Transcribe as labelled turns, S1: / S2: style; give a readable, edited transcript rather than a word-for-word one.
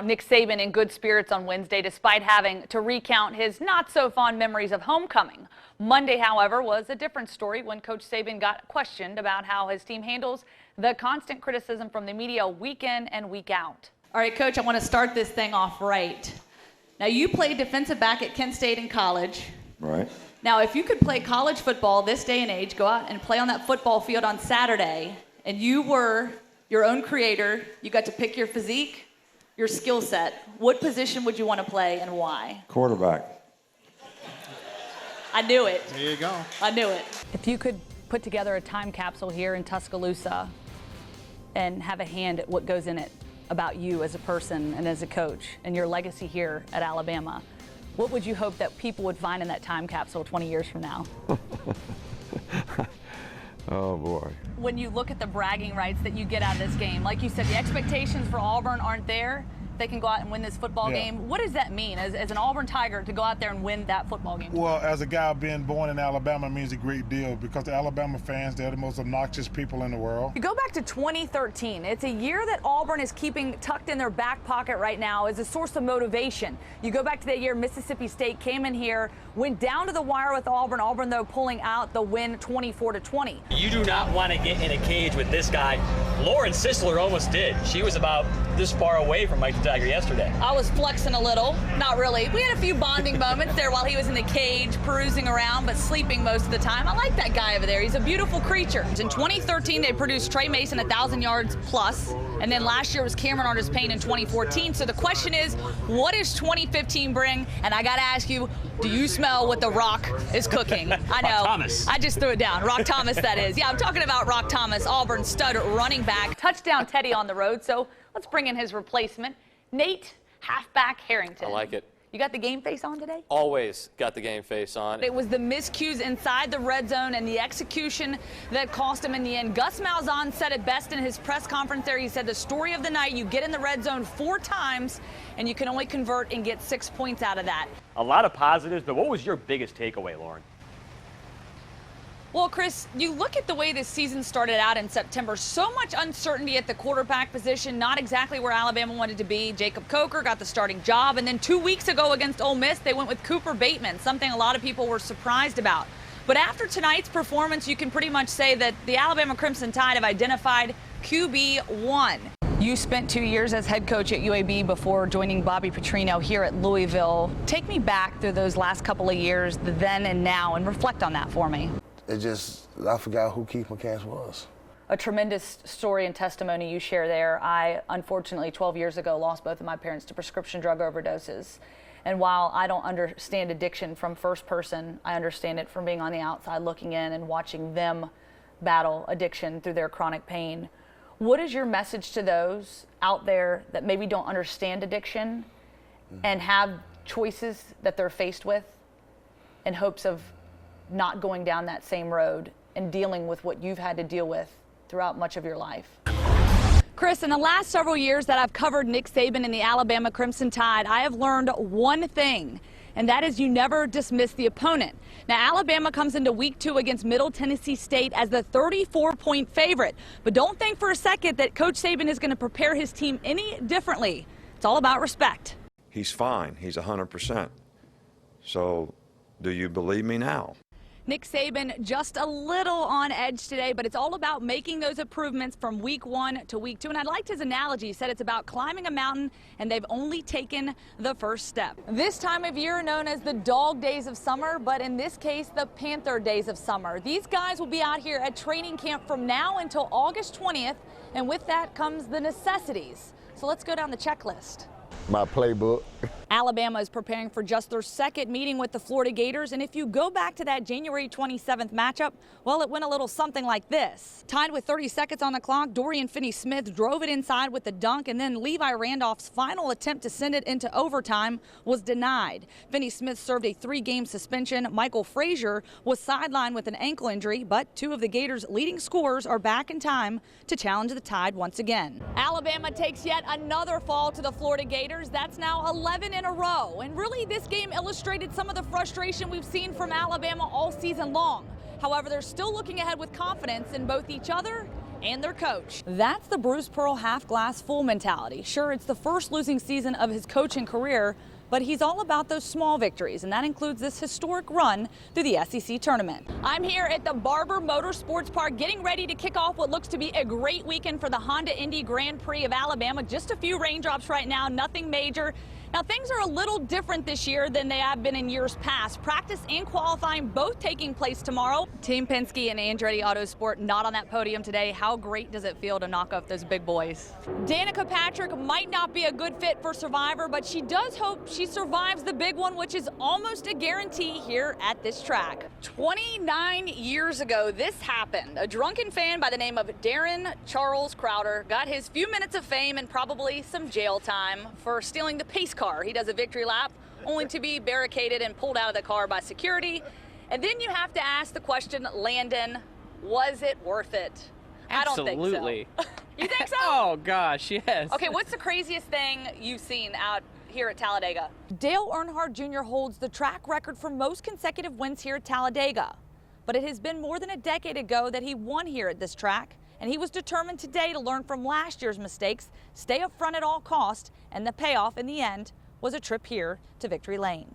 S1: Nick Saban in good spirits on Wednesday despite having to recount his not-so-fond memories of homecoming. Monday, however, was a different story when Coach Saban got questioned about how his team handles the constant criticism from the media week in and week out.
S2: All right, Coach, I want to start this thing off right. Now, you played defensive back at Kent State in college.
S3: Right.
S2: Now, if you could play college football this day and age, go out and play on that football field on Saturday, and you were your own creator, you got to pick your physique, your skill set, what position would you want to play and why?
S3: Quarterback.
S2: I knew it.
S4: There you go.
S2: I knew it.
S1: If you could put together a time capsule here in Tuscaloosa and have a hand at what goes in it about you as a person and as a coach and your legacy here at Alabama, what would you hope that people would find in that time capsule 20 years from now?
S3: Oh, boy.
S1: When you look at the bragging rights that you get out of this game, like you said, the expectations for Auburn aren't there. They can go out and win this football game. What does that mean as an Auburn Tiger to go out there and win that football game?
S4: Well, as a guy being born in Alabama means a great deal because the Alabama fans, they're the most obnoxious people in the world.
S1: You go back to 2013. It's a year that Auburn is keeping tucked in their back pocket right now as a source of motivation. You go back to that year Mississippi State came in here, went down to the wire with Auburn. Auburn, though, pulling out the win 24-20.
S5: You do not want to get in a cage with this guy. Lauren Sisler almost did. She was about this far away from Mike the Tiger yesterday.
S2: I was flexing a little, not really. We had a few bonding moments there while he was in the cage, perusing around, but sleeping most of the time. I like that guy over there. He's a beautiful creature. In 2013, they produced Trey Mason 1,000 yards plus, and then last year was Cameron Artis-Payne in 2014. So the question is, what does 2015 bring? And I got to ask you, do you smell what the Rock is cooking? I know.
S5: Rock Thomas.
S2: I just threw it down. Rock Thomas, that is. Yeah, I'm talking about Rock Thomas, Auburn stud running back.
S1: Touchdown Teddy on the road, so let's bring in his replacement, Nate Halfback Harrington.
S6: I like it.
S1: You got the game face on today?
S6: Always got the game face on.
S1: It was the miscues inside the red zone and the execution that cost him in the end. Gus Malzahn said it best in his press conference there. He said the story of the night, you get in the red zone 4 times and you can only convert and get 6 points out of that.
S5: A lot of positives, but what was your biggest takeaway, Lauren?
S1: Well, Chris, you look at the way this season started out in September, so much uncertainty at the quarterback position, not exactly where Alabama wanted to be. Jacob Coker got the starting job, and then 2 weeks ago against Ole Miss, they went with Cooper Bateman, something a lot of people were surprised about. But after tonight's performance, you can pretty much say that the Alabama Crimson Tide have identified QB1. You spent 2 years as head coach at UAB before joining Bobby Petrino here at Louisville. Take me back through those last couple of years, the then and now, and reflect on that for me.
S7: I forgot who Keith McCants was.
S1: A tremendous story and testimony you share there. I, unfortunately, 12 years ago, lost both of my parents to prescription drug overdoses. And while I don't understand addiction from first person, I understand it from being on the outside looking in and watching them battle addiction through their chronic pain. What is your message to those out there that maybe don't understand addiction and have choices that they're faced with in hopes of not going down that same road and dealing with what you've had to deal with throughout much of your life? Chris, in the last several years that I've covered Nick Saban and the Alabama Crimson Tide, I have learned one thing, and that is you never dismiss the opponent. Now, Alabama comes into week 2 against Middle Tennessee State as the 34-point favorite, but don't think for a second that Coach Saban is going to prepare his team any differently. It's all about respect.
S3: He's fine. He's 100%. So do you believe me now?
S1: Nick Saban just a little on edge today, but it's all about making those improvements from week 1 to week 2. And I liked his analogy. He said it's about climbing a mountain, and they've only taken the first step. This time of year known as the dog days of summer, but in this case, the Panther days of summer. These guys will be out here at training camp from now until August 20th, and with that comes the necessities. So let's go down the checklist.
S7: My playbook.
S1: Alabama is preparing for just their second meeting with the Florida Gators, and if you go back to that January 27th matchup, well, it went a little something like this. Tied with 30 seconds on the clock, Dorian Finney-Smith drove it inside with the dunk, and then Levi Randolph's final attempt to send it into overtime was denied. Finney-Smith served a 3-game suspension. Michael Frazier was sidelined with an ankle injury, but 2 of the Gators' leading scorers are back in time to challenge the Tide once again. Alabama takes yet another fall to the Florida Gators. That's now 11 in a row. And really, this game illustrated some of the frustration we've seen from Alabama all season long. However, they're still looking ahead with confidence in both each other
S2: and their coach. That's the Bruce Pearl half glass full mentality. Sure, it's the first losing season of his coaching career, but he's all about those small victories, and that includes this historic run through the SEC tournament. I'm here at the Barber Motorsports Park getting ready to kick off what looks to be a great weekend for the Honda Indy Grand Prix of Alabama. Just a few raindrops right now, nothing major. Now, things are a little different this year than they have been in years past. Practice and qualifying both taking place tomorrow. Team Penske and Andretti Autosport not on that podium today. How great does it feel to knock off those big boys? Danica Patrick might not be a good fit for Survivor, but she does hope she survives the big one, which is almost a guarantee here at this track. 29 years ago, this happened. A drunken fan by the name of Darren Charles Crowder got his few minutes of fame and probably some jail time for stealing the pace car. He does a victory lap only to be barricaded and pulled out of the car by security. And then you have to ask the question, Landon, was it worth it?
S8: Absolutely.
S2: I don't think so. You think so?
S8: Oh gosh, yes.
S2: Okay, what's the craziest thing you've seen out here at Talladega? Dale Earnhardt Jr. holds the track record for most consecutive wins here at Talladega. But it has been more than a decade ago that he won here at this track, and he was determined today to learn from last year's mistakes, stay up front at all costs, and the payoff in the end was a trip here to Victory Lane.